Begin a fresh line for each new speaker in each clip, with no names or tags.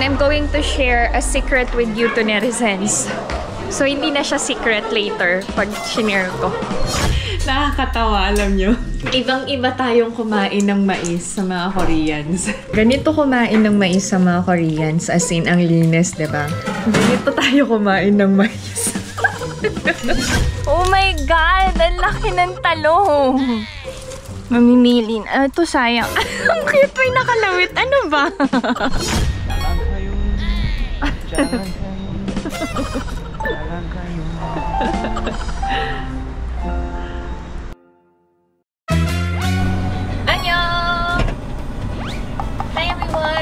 I'm going to share a secret with you to netizens. So, hindi na siya secret later pag shinare ko. Nakakatawa, alam nyo. Ibang-iba tayong kumain ng mais sa mga Koreans. Ganito kumain ng mais sa mga Koreans, as in, ang linis, diba? Ganito tayo kumain ng mais. Oh my God! Ang laki ng talong! Mamimilin. Ito, sayang. Ang cute, may nakalawit. Ano ba?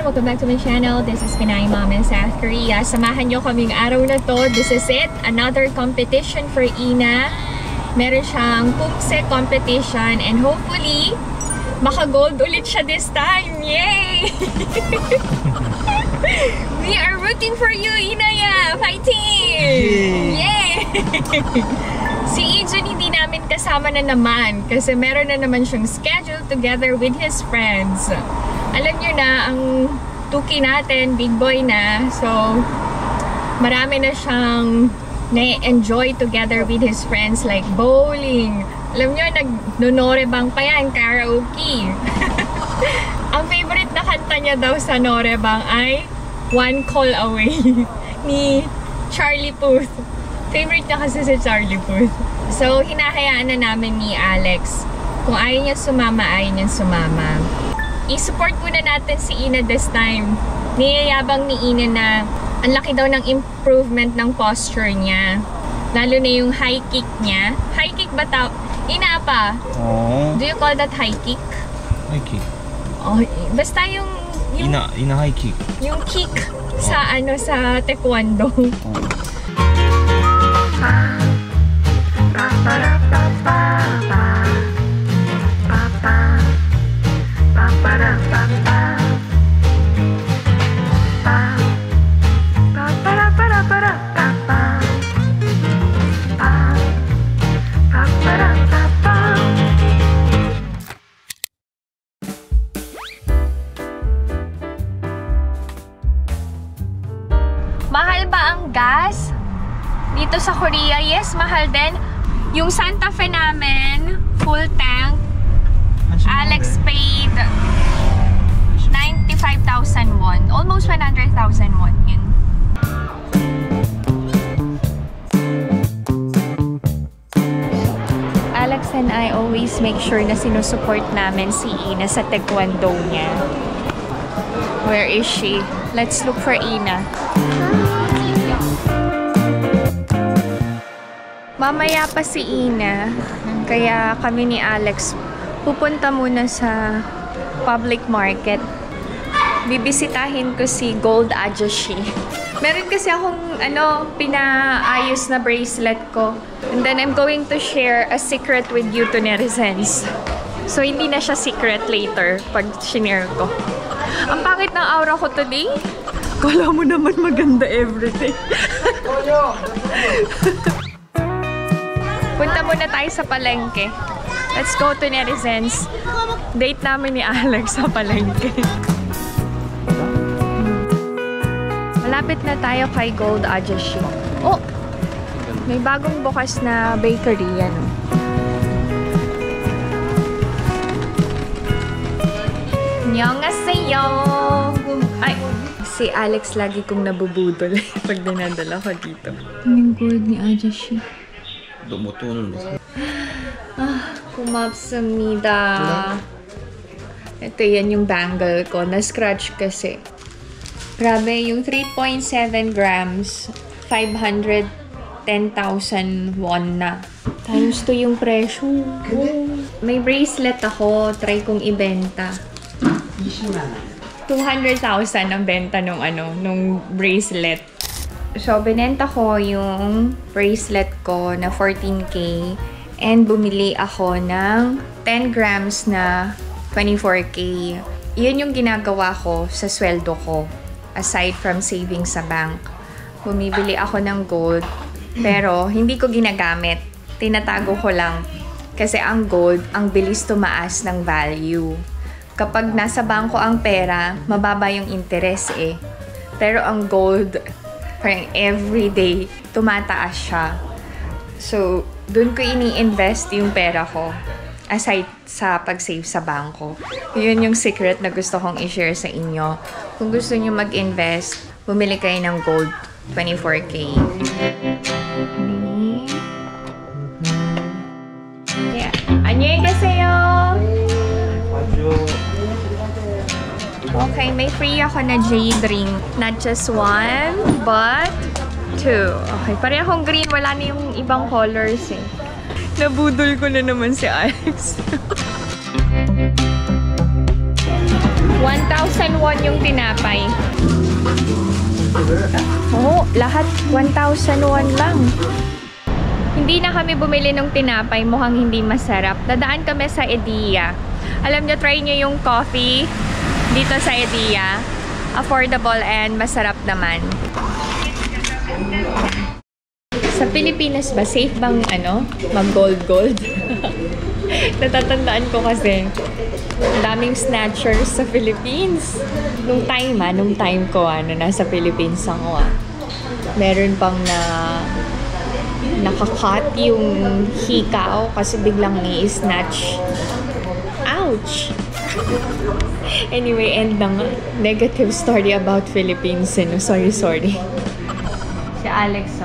Welcome back to my channel. This is Pinay Mom in South Korea. Samahan nyo kaming araw na to. This is it. Another competition for Ina. Meron siyang pumse competition and hopefully maka-gold ulit siya this time. Yay! We are rooting for you, Inaya! Fighting! Yay! Si Ijun hindi namin kasama na naman kasi meron na naman siyang schedule together with his friends. Alam nyo na, ang Tuki natin, big boy na. So, marami na siyang na-enjoy together with his friends like bowling. Alam nyo, nag-norebang pa yan, karaoke. Ang favorite na kanta niya daw sa norebang ay One Call Away ni Charlie Puth. Favorite niya kasi si Charlie Puth. So, hinahayaan na namin ni Alex. Kung ayaw niya sumama, ayaw niya sumama. I-support muna natin si Ina this time. Niyayabang ni Ina na ang laki daw ng improvement ng posture niya. Lalo na yung high kick niya. High kick ba tao? Ina pa? Oh. Do you call that high kick?
High kick.
Oh, basta yung
Ina high kick.
Yung kick sa sa taekwondo. Oh. Mahal ba ang gas dito sa Korea? Yes, mahal din. Yung Santa Fe namin, full tank, Alex paid 95,000 won. Almost 100,000 won yun. Alex and I always make sure na sinusupport namin si Ina sa taekwondo niya. Where is she? Let's look for Ina. Mamaya pa si Ina, kaya kami ni Alex pupunta muna sa public market. Bibisitahin ko si Gold Ajashi. Meron kasi akong pinaayos na bracelet ko. And then I'm going to share a secret with you to netizens. So hindi na siya secret later pag shinare ko. Ang pangit ng aura ko today. Kala mo naman maganda everything. Punta muna tayo sa palengke. Let's go to netizens. Date namin ni Alex sa palengke. Malapit na tayo kay Gold Ajashi. Oh! May bagong bukas na bakery yan. Annyeonghaseyo! Ay! Si Alex lagi kong nabubudol pag dinadala ko dito. Yung gold ni Ajashi.
Dumutunan mo.
Kumapsamnida. Ito yan yung bangle ko. Na-scratch kasi. Grabe, yung 3.7 grams, 510,000 won na. Times 2 yung presyo. May bracelet ako. Try kong ibenta. 200,000 ang benta nung bracelet. So, binenta ko yung bracelet ko na 14K and bumili ako ng 10 grams na 24K. Yun yung ginagawa ko sa sweldo ko aside from saving sa bank. Bumibili ako ng gold pero hindi ko ginagamit. Tinatago ko lang kasi ang gold, ang bilis tumaas ng value. Kapag nasa bangko ang pera, mababa yung interest eh. Pero ang gold, parang everyday, tumataas siya. So, dun ko ini-invest yung pera ko. Aside sa pag-save sa bangko. Yun yung secret na gusto kong i-share sa inyo. Kung gusto nyo mag-invest, bumili kayo ng gold, 24K. Yeah. 안녕히계세요. Okay, may free ako na jade ring. Not just one, but two. Okay, pareho akong green. Wala na yung ibang colors eh. Nabudol ko na naman si Alex. 1,001 yung tinapay. Oh, lahat 1,001 lang. Hindi na kami bumili ng tinapay. Mukhang hindi masarap. Dadaan kami sa Edia. Alam nyo, try nyo yung coffee dito sa Edia. Affordable and masarap naman. Sa Pilipinas ba, safe bang mag-gold? Natatandaan ko kasi daming snatchers sa Philippines. Nung time ko, nasa Philippines ako. Meron pang nakakat yung hikaw kasi biglang i-snatch. Ouch! Anyway, end ng negative story about Philippines. Sorry. Si Alex,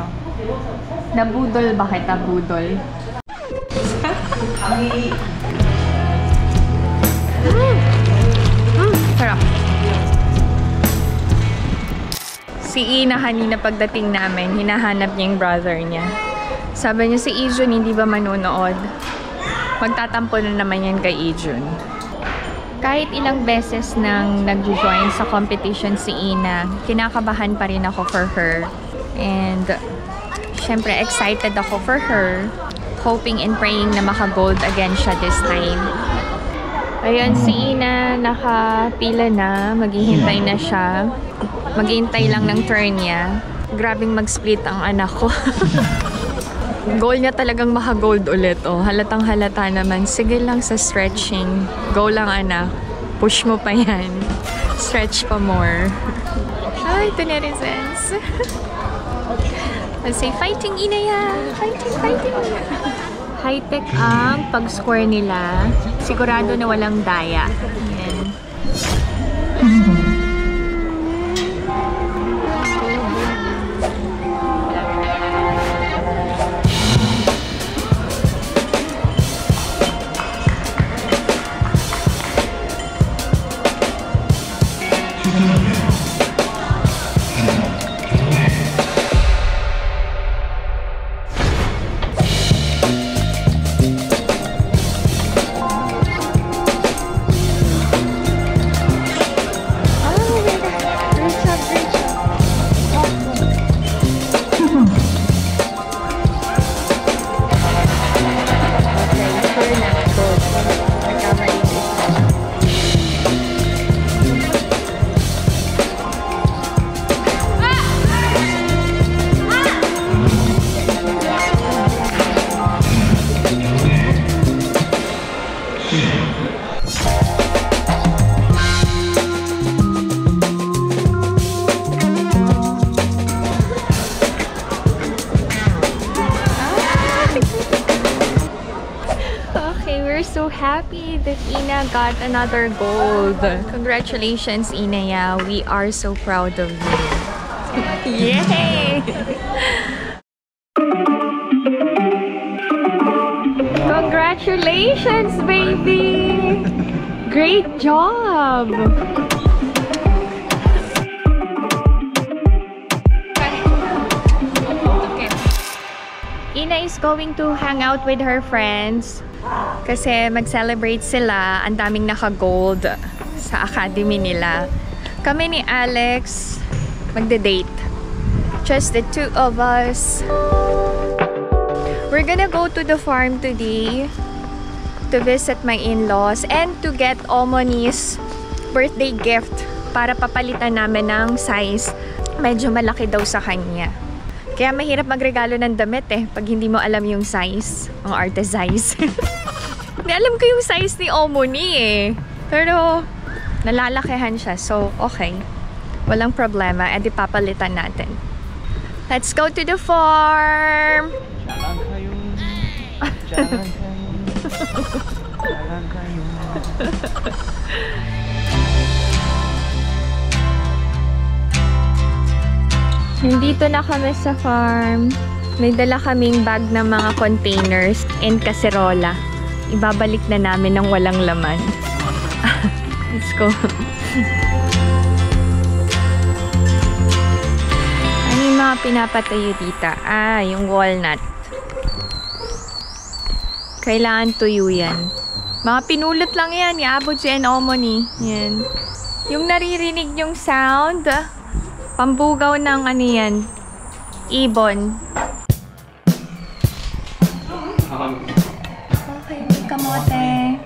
nabudol ba kita, budol? Sarap. Si Ina kanina pagdating namin, hinahanap niya yung brother niya. Sabi niya si Ijun hindi ba manonood? Magtatampo na naman yan kay Ijun. Kahit ilang beses nang nag-join sa competition si Ina, kinakabahan pa rin ako for her. And syempre excited ako for her. Hoping and praying na maka-gold again siya this time. Ayun, si Ina nakapila na. Maghihintay na siya. Maghihintay lang ng turn niya. Grabing mag-split ang anak ko. Goal niya talagang maka-gold ulit. Halatang halata naman. Sige lang sa stretching. Go lang, anak. Push mo pa yan. Stretch pa more. Hi, ito netizens. I'll say, fighting, Inaya! Fighting! High-tech ang pag-score nila. Sigurado na walang daya. Ayan. So happy that Ina got another gold. Congratulations, Inaya. We are so proud of you. Yay! Congratulations, baby! Great job! Okay. Ina is going to hang out with her friends. Kasi mag-celebrate sila, ang daming naka-gold sa academy nila. Kami ni Alex, magde-date. Just the two of us. We're gonna go to the farm today to visit my in-laws and to get Omoni's birthday gift para papalitan namin ng size. Medyo malaki daw sa kanya. Kaya mahirap magregalo ng damit pag hindi mo alam yung size. Ang arte size. Hindi alam ko yung size ni Omoni Pero nalalakihan siya. So, okay. Walang problema. Edi papalitan natin. Let's go to the farm!
Jalan kayo. Jalan kayo. Jalan kayo.
Nandito na kami sa farm. May dala kaming bag ng mga containers and kaserola. Ibabalik na namin ng walang laman. Let's go. Ano yung mga pinapatayo dito? Ah, yung walnut. Kailangan tuyo yan. Mga pinulot lang yan. Yaboji and Omoni. Yan. Yung naririnig yung sound, pambugaw ng ano yan, ibon. Okay, may kamote.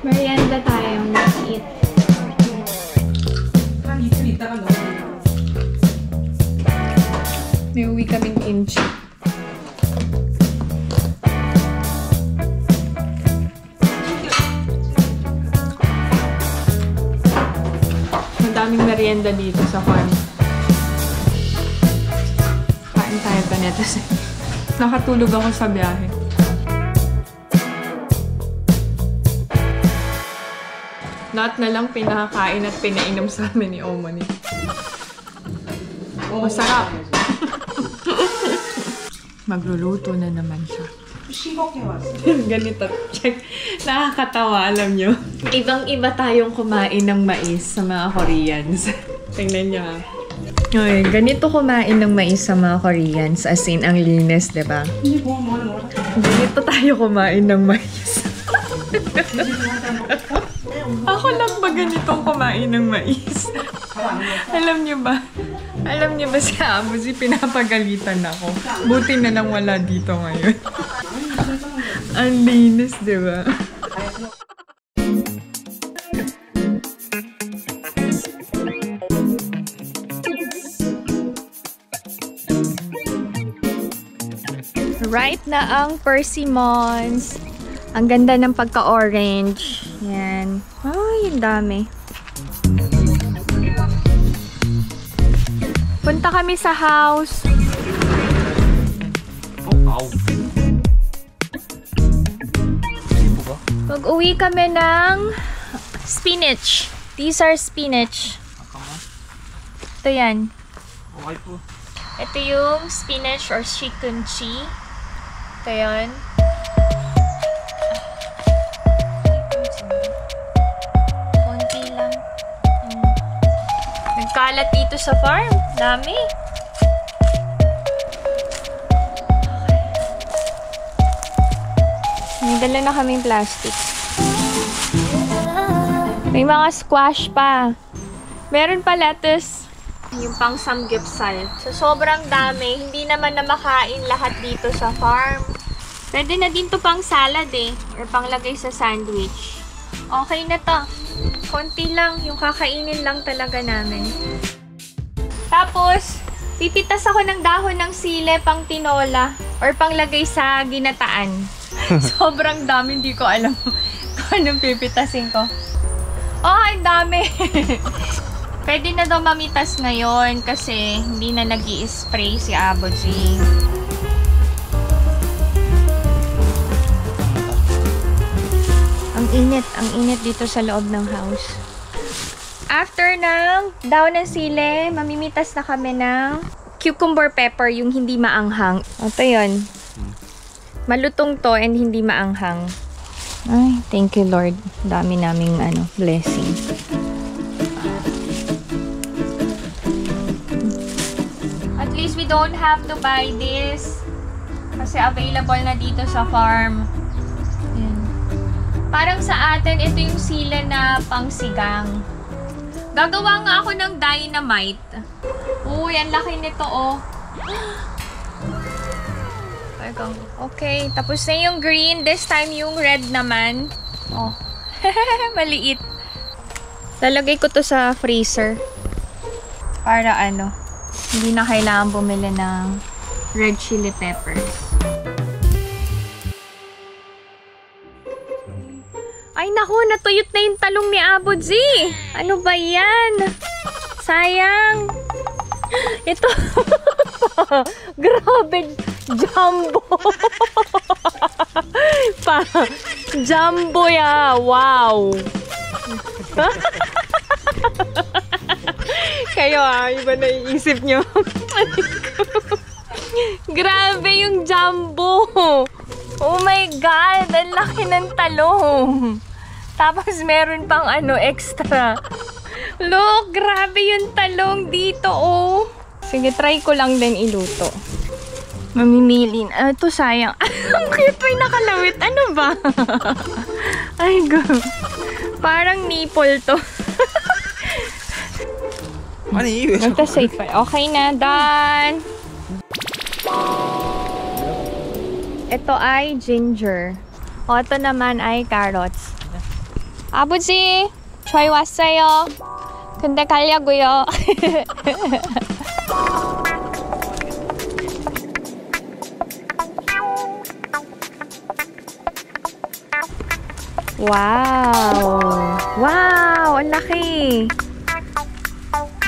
Merienda tayo. Let's eat. May uwi kaming kimchi. Ang daming merienda dito sa farm. Kain tayo pa neto. Nakatulog ako sa biyahe. Lahat na lang pinakakain at pinainom sa amin ni Omoni. Masarap! Magluluto na naman siya. Ganito. Check. Nakakatawa, alam nyo. Ibang-iba tayong kumain ng mais sa mga Koreans. Tingnan nyo ha. Ay, ganito kumain ng mais sa mga Koreans. As in, ang linis, diba? Ganito tayo kumain ng mais. Ako lang ba ganitong kumain ng mais? Alam niyo ba? Alam niyo ba si Abuji, pinapagalitan ako. Buti na lang wala dito ngayon. Ang linis, diba? Ripe na ang persimmons. Ang ganda ng pagka-orange. Yan. Ay, ang dami. Punta kami sa house. Mag-uwi kami ng spinach. These are spinach. Ito yan. Ito yung spinach or shikunchi. Ito yun. Konti lang. Nagkalat dito sa farm. Dami. May dala na kaming plastic. May mga squash pa. Meron pa lettuce. Yung pang samgyeopsal. So, sobrang dami. Hindi naman na makain lahat dito sa farm. Pwede na din to pang salad eh. Or panglagay sa sandwich. Okay na to. Konti lang. Yung kakainin lang talaga namin. Tapos, pipitas ako ng dahon ng sile pang tinola. Or panglagay sa ginataan. Sobrang dami. Hindi ko alam kung anong pipitasin ko. Oh, ang dami! Pwede na daw mamitas ngayon kasi hindi na nag-i-spray si Abuji. Ang init dito sa loob ng house. After ng daon ng sile, mamimitas na kami ng cucumber pepper, yung hindi maanghang. Ito yun. Malutong to and hindi maanghang. Ay, thank you Lord. Dami naming blessing. At least we don't have to buy this. Kasi available na dito sa farm. Yan. Parang sa atin, ito yung sila na pangsigang. Gagawa nga ako ng dynamite. Uy, ang laki nito oh. Okay, tapos na yung green. This time yung red naman. Oh, maliit. Lalagay ko to sa freezer. Para hindi na kailangan bumili ng red chili peppers. Ay naku, natuyot na yung talong ni Abuji. Ano ba yan? sayang. Ito. Grabe. Jumbo. Jumbo ya. Wow. Kayo iba na iisip nyo. Grabe yung jumbo. Oh my God, ang laki ng talong. Tapos meron pang extra. Look, grabe yung talong dito, oh. Sige, try ko lang din iluto. Mamimilin. Ito, sayang. Ang cute, may nakalawit. Ano ba? Ay, God. Parang nipple to.
아니 왜
Ito safe. Okay na, done. Ito ay ginger. O, ito naman ay carrots. 아버지, 저희 왔어요. 근데 가려고요. Wow! Wow! Ang laki!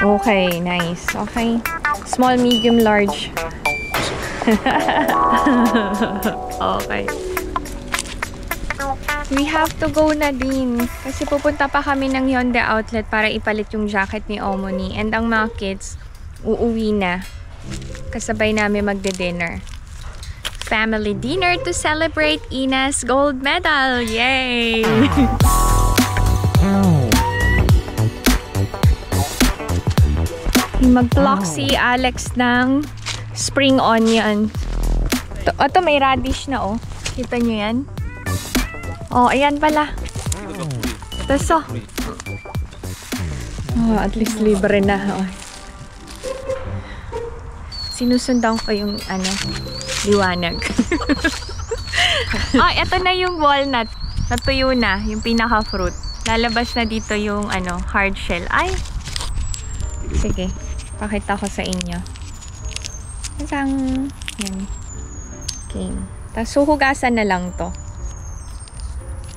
Okay, nice. Okay. Small, medium, large. Okay. We have to go na din. Kasi pupunta pa kami ng Hyundai outlet para ipalit yung jacket ni Omoni. And ang mga kids, uuwi na. Kasabay namin magde-dinner. Family dinner to celebrate Ina's gold medal. Yay! Mag-pluck si Alex ng spring onion. Ito may radish na, oh. Kita nyo yan? Oh, ayan pala. Tapos, oh, at least libre na. Oh. Sinusundan ko yung, liwanag. Oh, ito na yung walnut. Natuyo na, yung pinaka-fruit. Lalabas na dito yung, hard shell. Ay! Sige, pakita ko sa inyo. Isang, yan. Okay. Tapos, huhugasan na lang to.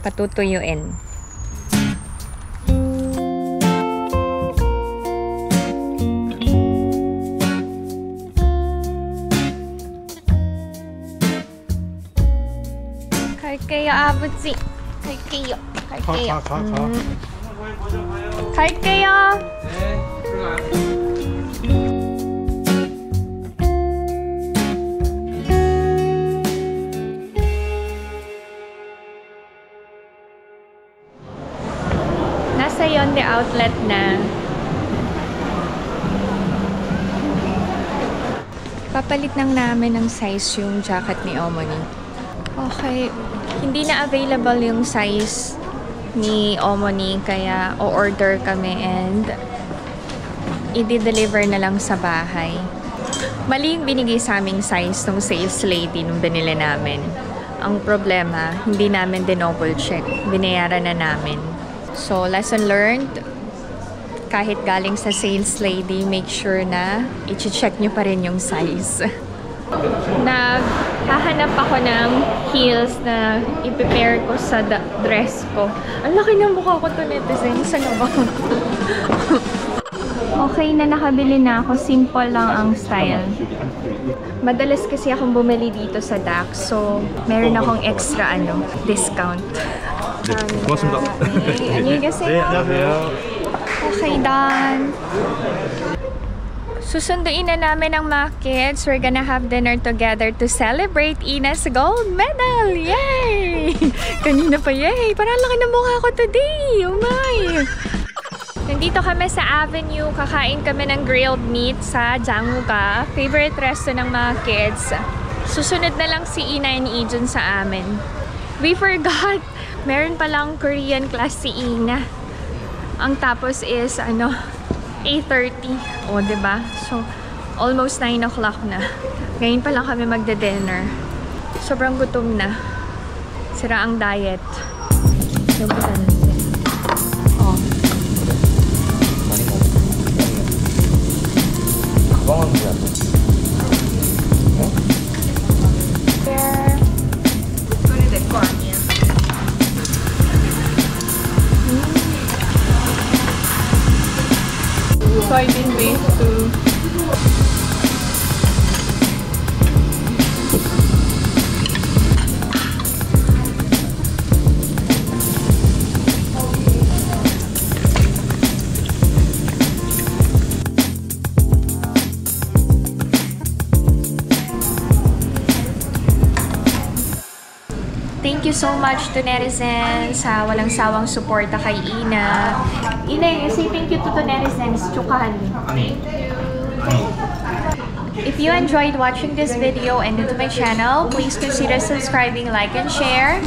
Patutuyuin. 갈게요, 아버지. 갈게요. 갈게요. 갈게요.
네, 들어가.
Nasa Hyundai outlet na. Papalit lang namin ng size yung jacket ni Omoni. Okay, hindi na available yung size ni Omoni kaya o-order kami and i-deliver na lang sa bahay. Mali yung binigay sa aming size ng sales lady nung binili namin. Ang problema, hindi namin din-double check. Binayaran na namin. So, lesson learned, kahit galing sa sales lady, make sure na i-check nyo pa rin yung size. Naghahanap ako ng heels na i-prepare ko sa dress ko. Ang laki ng mukha ko to netizen. Saan ba? Okay na, nakabili na ako. Simple lang ang style. Madalas kasi akong bumili dito sa Dax. So, meron akong extra discount.
네, 고맙습니다.
Okay, 안녕히 계세요.
네, 안녕하세요.
Okay, done. Susunduin na namin ang mga kids. We're gonna have dinner together to celebrate Ina's gold medal. Yay! Kanina pa, yay! Parang laki na mukha ko today. Oh my! Nandito kami sa Avenue. Kakain kami ng grilled meat sa Jangga. Favorite resto ng mga kids. Susunod na lang si Ina and Ijun sa amin. We forgot. Meron palang Korean class si Ina. Ang tapos is, 8:30. O, diba? So, almost 9 o'clock na. Ngayon pa lang kami magde-dinner. Sobrang gutom na. Sira ang diet. So, oh. soybean base too. Thank you so much to netizens sa walang sawang suporta kay Ina. Ina, say thank you to the netizens. Chukahan. Thank you. If you enjoyed watching this video and new to my channel, please consider subscribing, like, and share.